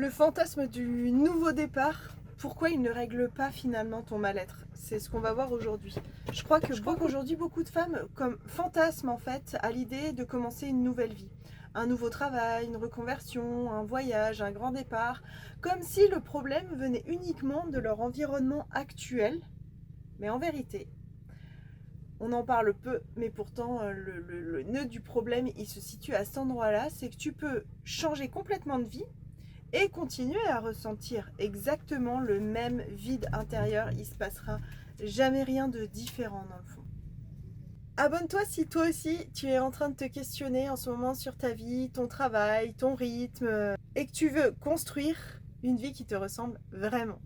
Le fantasme du nouveau départ, pourquoi il ne règle pas finalement ton mal-être? C'est ce qu'on va voir aujourd'hui. Je crois que aujourd'hui, beaucoup de femmes comme fantasment en fait à l'idée de commencer une nouvelle vie. Un nouveau travail, une reconversion, un voyage, un grand départ, comme si le problème venait uniquement de leur environnement actuel. Mais en vérité, on en parle peu, mais pourtant le nœud du problème, il se situe à cet endroit-là, c'est que tu peux changer complètement de vie et continuer à ressentir exactement le même vide intérieur. Il se passera jamais rien de différent dans le fond. Abonne-toi si toi aussi tu es en train de te questionner en ce moment sur ta vie, ton travail, ton rythme et que tu veux construire une vie qui te ressemble vraiment.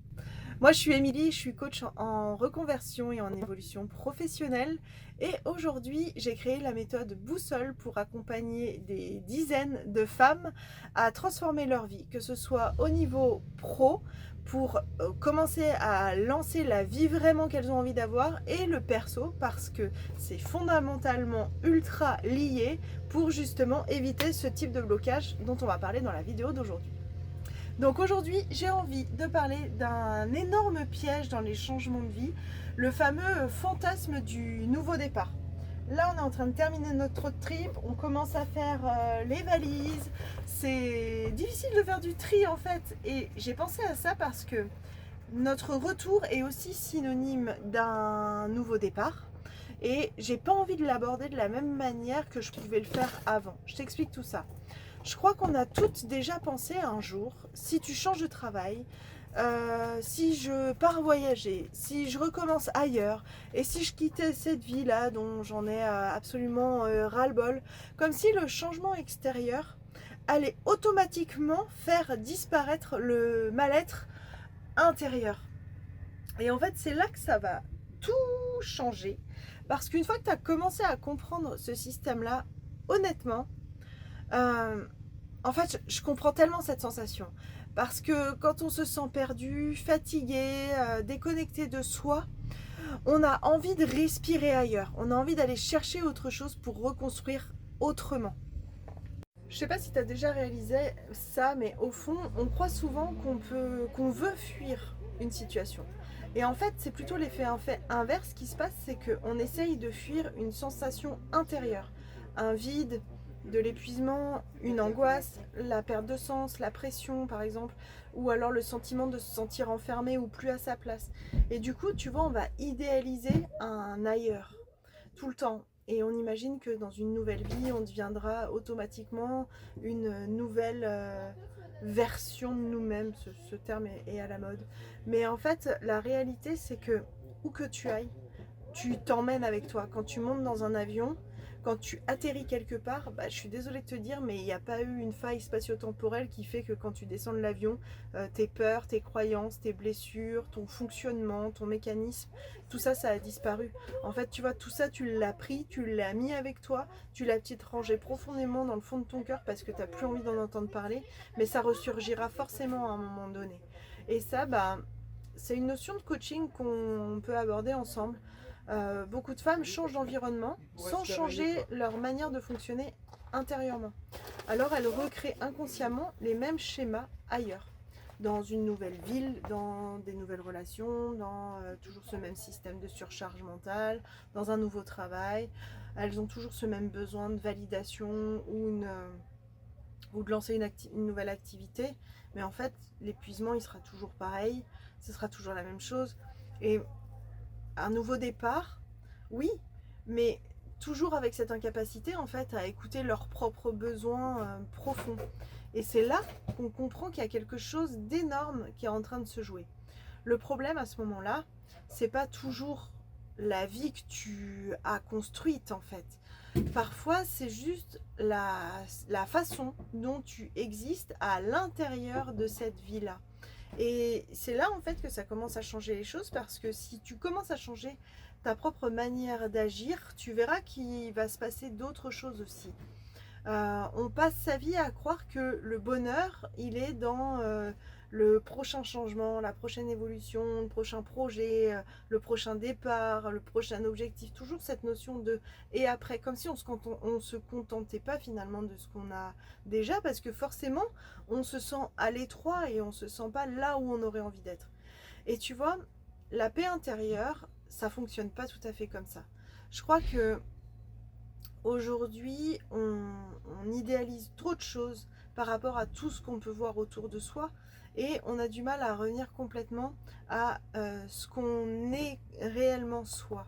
Moi, je suis Émilie, je suis coach en reconversion et en évolution professionnelle. Et aujourd'hui, j'ai créé la méthode Boussole pour accompagner des dizaines de femmes à transformer leur vie, que ce soit au niveau pro, pour commencer à lancer la vie vraiment qu'elles ont envie d'avoir, et le perso, parce que c'est fondamentalement ultra lié pour justement éviter ce type de blocage dont on va parler dans la vidéo d'aujourd'hui. Donc aujourd'hui, j'ai envie de parler d'un énorme piège dans les changements de vie, le fameux fantasme du nouveau départ. Là, on est en train de terminer notre road trip, on commence à faire les valises. C'est difficile de faire du tri en fait, et j'ai pensé à ça parce que notre retour est aussi synonyme d'un nouveau départ. Et j'ai pas envie de l'aborder de la même manière que je pouvais le faire avant. Je t'explique tout ça. Je crois qu'on a toutes déjà pensé un jour, si tu changes de travail, si je pars voyager, si je recommence ailleurs, et si je quittais cette vie-là dont j'en ai absolument ras-le-bol, comme si le changement extérieur allait automatiquement faire disparaître le mal-être intérieur. Et en fait, c'est là que ça va tout changer, parce qu'une fois que tu as commencé à comprendre ce système-là, honnêtement, euh, en fait, je comprends tellement cette sensation. Parce que quand on se sent perdu, fatigué, déconnecté de soi, on a envie de respirer ailleurs. On a envie d'aller chercher autre chose pour reconstruire autrement. Je sais pas si tu as déjà réalisé ça, mais au fond, on croit souvent qu'on veut fuir une situation. Et en fait, c'est plutôt l'effet inverse qui se passe, c'est qu'on essaye de fuir une sensation intérieure, un vide, de l'épuisement, une angoisse, la perte de sens, la pression par exemple, ou alors le sentiment de se sentir enfermé ou plus à sa place. Et du coup, tu vois, on va idéaliser un ailleurs tout le temps. Et on imagine que dans une nouvelle vie, on deviendra automatiquement une nouvelle version de nous-mêmes. Ce terme est à la mode. Mais en fait, la réalité, c'est que où que tu ailles, tu t'emmènes avec toi. Quand tu montes dans un avion, quand tu atterris quelque part, bah, je suis désolée de te dire, mais il n'y a pas eu une faille spatio-temporelle qui fait que quand tu descends de l'avion, tes peurs, tes croyances, tes blessures, ton fonctionnement, ton mécanisme, tout ça, ça a disparu. En fait, tu vois, tout ça, tu l'as pris, tu l'as mis avec toi, tu l'as peut-être rangé profondément dans le fond de ton cœur parce que tu n'as plus envie d'en entendre parler, mais ça ressurgira forcément à un moment donné. Et ça, bah, c'est une notion de coaching qu'on peut aborder ensemble. Beaucoup de femmes changent d'environnement sans changer leur manière de fonctionner intérieurement. Alors elles recréent inconsciemment les mêmes schémas ailleurs, dans une nouvelle ville, dans des nouvelles relations, dans toujours ce même système de surcharge mentale, dans un nouveau travail. Elles ont toujours ce même besoin de validation ou de lancer une nouvelle activité. Mais en fait, l'épuisement, il sera toujours pareil, ce sera toujours la même chose. Et un nouveau départ, oui, mais toujours avec cette incapacité en fait à écouter leurs propres besoins profonds. Et c'est là qu'on comprend qu'il y a quelque chose d'énorme qui est en train de se jouer. Le problème à ce moment-là, c'est pas toujours la vie que tu as construite en fait. Parfois, c'est juste la façon dont tu existes à l'intérieur de cette vie-là. Et c'est là en fait que ça commence à changer les choses parce que si tu commences à changer ta propre manière d'agir, tu verras qu'il va se passer d'autres choses aussi. On passe sa vie à croire que le bonheur, il est dans le prochain changement, la prochaine évolution, le prochain projet, le prochain départ, le prochain objectif. Toujours cette notion de et après, comme si on se contentait pas finalement de ce qu'on a déjà, parce que forcément, on se sent à l'étroit et on se sent pas là où on aurait envie d'être. Et tu vois, la paix intérieure, ça fonctionne pas tout à fait comme ça. Je crois que aujourd'hui, on idéalise trop de choses par rapport à tout ce qu'on peut voir autour de soi et on a du mal à revenir complètement à ce qu'on est réellement soi.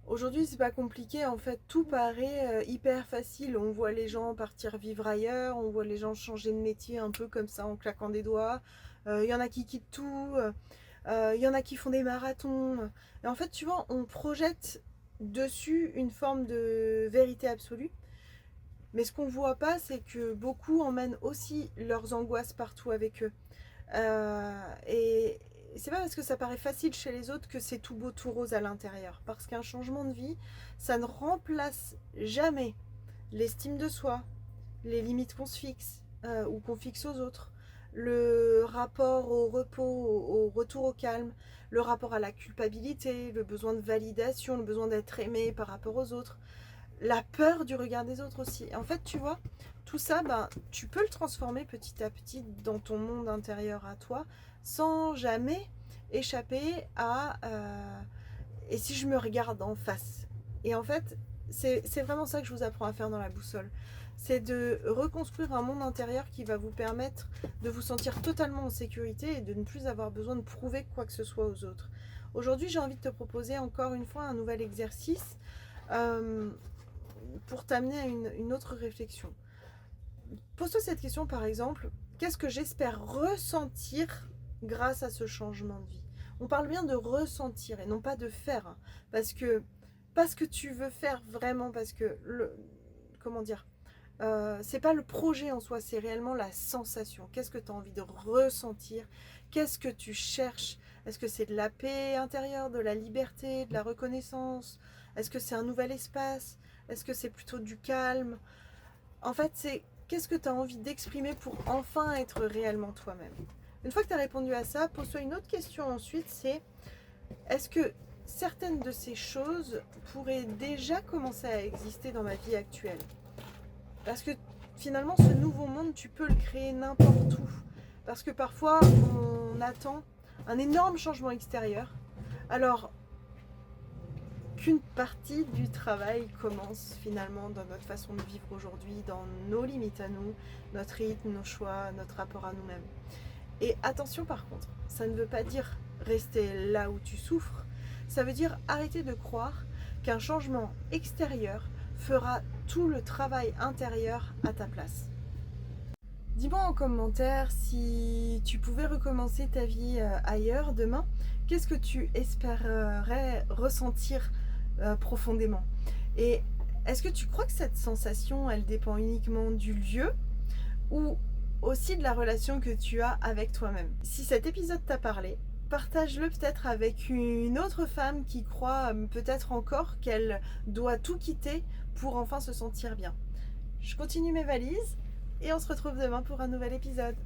Aujourd'hui, c'est pas compliqué, en fait, tout paraît hyper facile. On voit les gens partir vivre ailleurs, on voit les gens changer de métier un peu comme ça en claquant des doigts. Il y en a qui quittent tout, il y en a qui font des marathons. Et en fait, tu vois, on projette dessus une forme de vérité absolue. Mais ce qu'on voit pas, c'est que beaucoup emmènent aussi leurs angoisses partout avec eux. Et c'est pas parce que ça paraît facile chez les autres que c'est tout beau, tout rose à l'intérieur. Parce qu'un changement de vie, ça ne remplace jamais l'estime de soi, les limites qu'on se fixe ou qu'on fixe aux autres, le rapport au repos, au retour au calme, le rapport à la culpabilité, le besoin de validation, le besoin d'être aimé par rapport aux autres, la peur du regard des autres aussi. En fait, tu vois, tout ça, ben, tu peux le transformer petit à petit dans ton monde intérieur à toi, sans jamais échapper à et si je me regarde en face. Et en fait, c'est vraiment ça que je vous apprends à faire dans la boussole. C'est de reconstruire un monde intérieur qui va vous permettre de vous sentir totalement en sécurité et de ne plus avoir besoin de prouver quoi que ce soit aux autres. Aujourd'hui, j'ai envie de te proposer encore une fois un nouvel exercice pour t'amener à une autre réflexion. Pose-toi cette question par exemple, qu'est-ce que j'espère ressentir grâce à ce changement de vie? On parle bien de ressentir et non pas de faire, parce que tu veux faire vraiment, parce que comment dire, c'est pas le projet en soi, c'est réellement la sensation. Qu'est-ce que tu as envie de ressentir? Qu'est-ce que tu cherches? Est-ce que c'est de la paix intérieure, de la liberté, de la reconnaissance? Est-ce que c'est un nouvel espace? Est-ce que c'est plutôt du calme? En fait, c'est qu'est-ce que tu as envie d'exprimer pour enfin être réellement toi-même? Une fois que tu as répondu à ça, pose-toi une autre question ensuite, c'est est-ce que certaines de ces choses pourraient déjà commencer à exister dans ma vie actuelle? Parce que finalement, ce nouveau monde, tu peux le créer n'importe où. Parce que parfois, on attend un énorme changement extérieur. Alors, qu'une partie du travail commence finalement dans notre façon de vivre aujourd'hui, dans nos limites à nous, notre rythme, nos choix, notre rapport à nous-mêmes. Et attention par contre, ça ne veut pas dire rester là où tu souffres, ça veut dire arrêter de croire qu'un changement extérieur fera tout le travail intérieur à ta place. Dis-moi en commentaire si tu pouvais recommencer ta vie ailleurs demain, qu'est-ce que tu espérerais ressentir profondément? Et est-ce que tu crois que cette sensation, elle dépend uniquement du lieu ou aussi de la relation que tu as avec toi-même? Si cet épisode t'a parlé, partage-le peut-être avec une autre femme qui croit peut-être encore qu'elle doit tout quitter pour enfin se sentir bien. Je continue mes valises et on se retrouve demain pour un nouvel épisode.